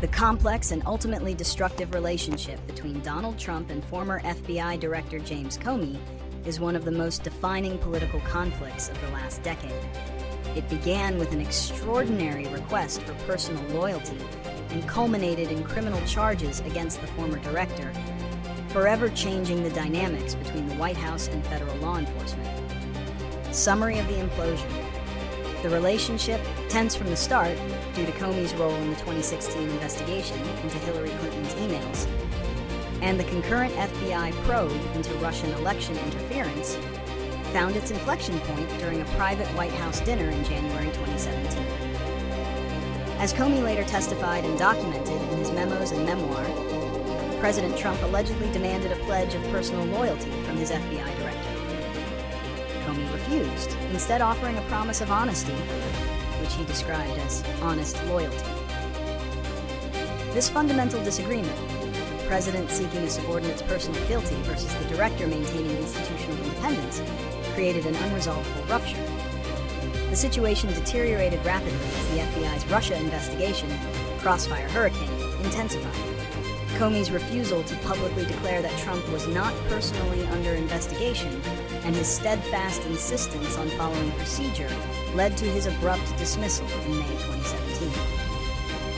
The complex and ultimately destructive relationship between Donald Trump and former FBI Director James Comey is one of the most defining political conflicts of the last decade. It began with an extraordinary request for personal loyalty and culminated in criminal charges against the former director, forever changing the dynamics between the White House and federal law enforcement. Summary of the implosion. The relationship, tense from the start due to Comey's role in the 2016 investigation into Hillary Clinton's emails, and the concurrent FBI probe into Russian election interference, found its inflection point during a private White House dinner in January 2017. As Comey later testified and documented in his memos and memoir, President Trump allegedly demanded a pledge of personal loyalty from his FBI director. Comey refused, instead offering a promise of honesty, which he described as honest loyalty. This fundamental disagreement, the president seeking a subordinate's personal fealty versus the director maintaining institutional independence, created an unresolvable rupture. The situation deteriorated rapidly as the FBI's Russia investigation, Crossfire Hurricane, intensified. Comey's refusal to publicly declare that Trump was not personally under investigation and his steadfast insistence on following procedure led to his abrupt dismissal in May 2017.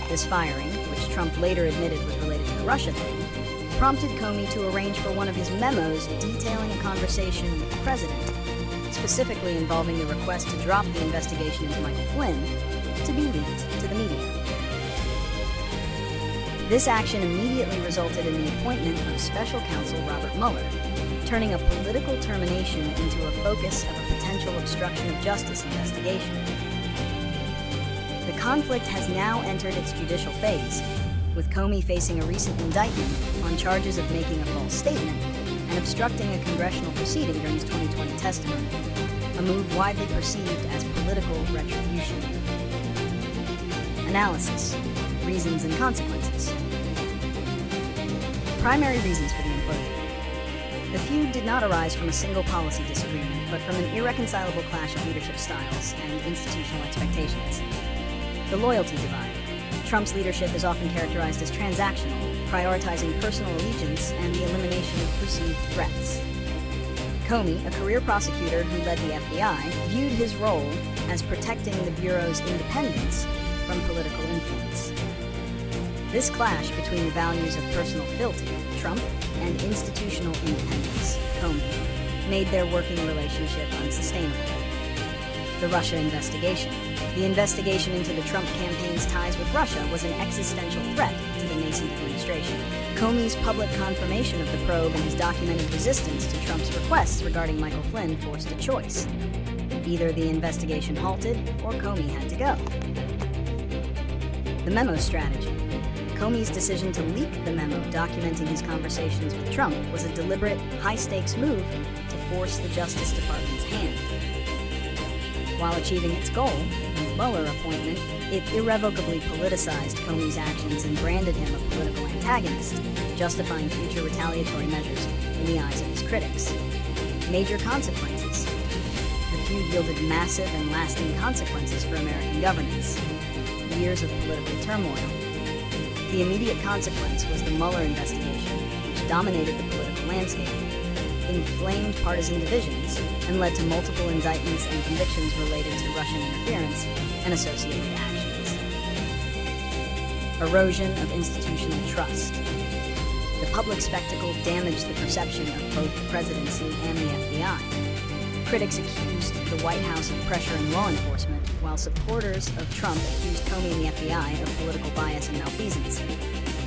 This firing, which Trump later admitted was related to the Russia thing, prompted Comey to arrange for one of his memos detailing a conversation with the president, specifically involving the request to drop the investigation into Michael Flynn, to be leaked to the media. This action immediately resulted in the appointment of Special Counsel Robert Mueller, turning a political termination into a focus of a potential obstruction of justice investigation. The conflict has now entered its judicial phase, with Comey facing a recent indictment on charges of making a false statement and obstructing a congressional proceeding during his 2020 testimony, a move widely perceived as political retribution. Analysis, reasons and consequences. Primary reasons for the implosion. The feud did not arise from a single policy disagreement, but from an irreconcilable clash of leadership styles and institutional expectations. The loyalty divide. Trump's leadership is often characterized as transactional, prioritizing personal allegiance and the elimination of perceived threats. Comey, a career prosecutor who led the FBI, viewed his role as protecting the Bureau's independence from political influence. This clash between the values of personal fealty, Trump, and institutional independence, Comey, made their working relationship unsustainable. The Russia investigation. The investigation into the Trump campaign's ties with Russia was an existential threat to the nascent administration. Comey's public confirmation of the probe and his documented resistance to Trump's requests regarding Michael Flynn forced a choice. Either the investigation halted or Comey had to go. The memo strategy. Comey's decision to leak the memo documenting his conversations with Trump was a deliberate, high-stakes move to force the Justice Department's hand. While achieving its goal, the Mueller appointment, it irrevocably politicized Comey's actions and branded him a political antagonist, justifying future retaliatory measures in the eyes of his critics. Major consequences. The feud yielded massive and lasting consequences for American governance. Years of political turmoil. The immediate consequence was the Mueller investigation, which dominated the political landscape, inflamed partisan divisions, and led to multiple indictments and convictions related to Russian interference and associated actions. Erosion of institutional trust. The public spectacle damaged the perception of both the presidency and the FBI. Critics accused the White House of pressuring law enforcement, while supporters of Trump accused Comey and the FBI of political bias and malfeasance,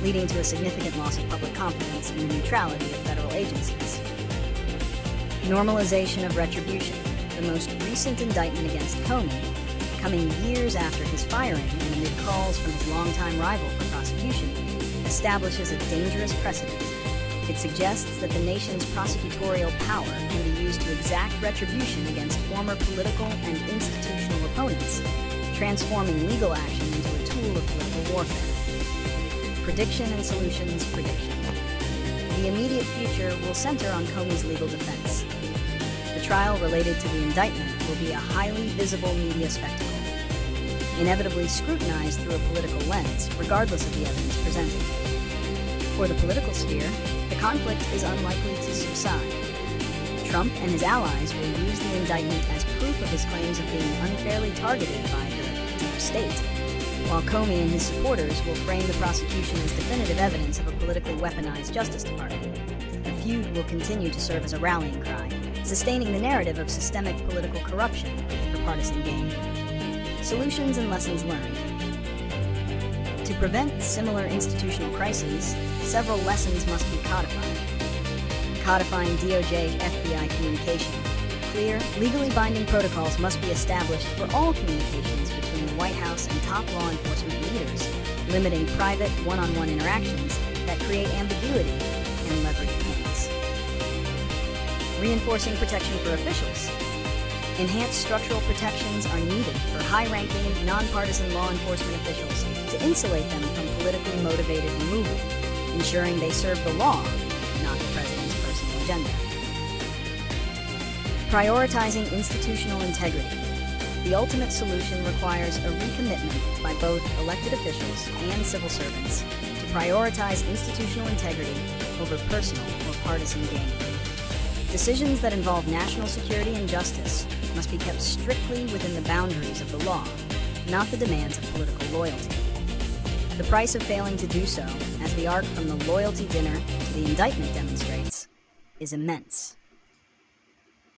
leading to a significant loss of public confidence in the neutrality of federal agencies. Normalization of retribution. The most recent indictment against Comey, coming years after his firing and amid calls from his longtime rival for prosecution, establishes a dangerous precedent. It suggests that the nation's prosecutorial power can be used to exact retribution against former political and institutional opponents, transforming legal action into a tool of political warfare. Prediction and solutions. Prediction. The immediate future will center on Comey's legal defense. The trial related to the indictment will be a highly visible media spectacle. inevitably scrutinized through a political lens, regardless of the evidence presented. For the political sphere, the conflict is unlikely to subside. Trump and his allies will use the indictment as proof of his claims of being unfairly targeted by the deep state, while Comey and his supporters will frame the prosecution as definitive evidence of a politically weaponized Justice Department. The feud will continue to serve as a rallying cry, sustaining the narrative of systemic political corruption for partisan gain. Solutions and lessons learned. To prevent similar institutional crises, several lessons must be codified. Codifying DOJ FBI communication. Clear, legally binding protocols must be established for all communications between the White House and top law enforcement leaders, limiting private, one-on-one interactions that create ambiguity and leverage points. Reinforcing protection for officials. Enhanced structural protections are needed for high-ranking, nonpartisan law enforcement officials to insulate them from politically motivated removal, ensuring they serve the law, not the president's personal agenda. Prioritizing institutional integrity. The ultimate solution requires a recommitment by both elected officials and civil servants to prioritize institutional integrity over personal or partisan gain. Decisions that involve national security and justice must be kept strictly within the boundaries of the law, not the demands of political loyalty. The price of failing to do so, as the arc from the loyalty dinner to the indictment demonstrates, is immense.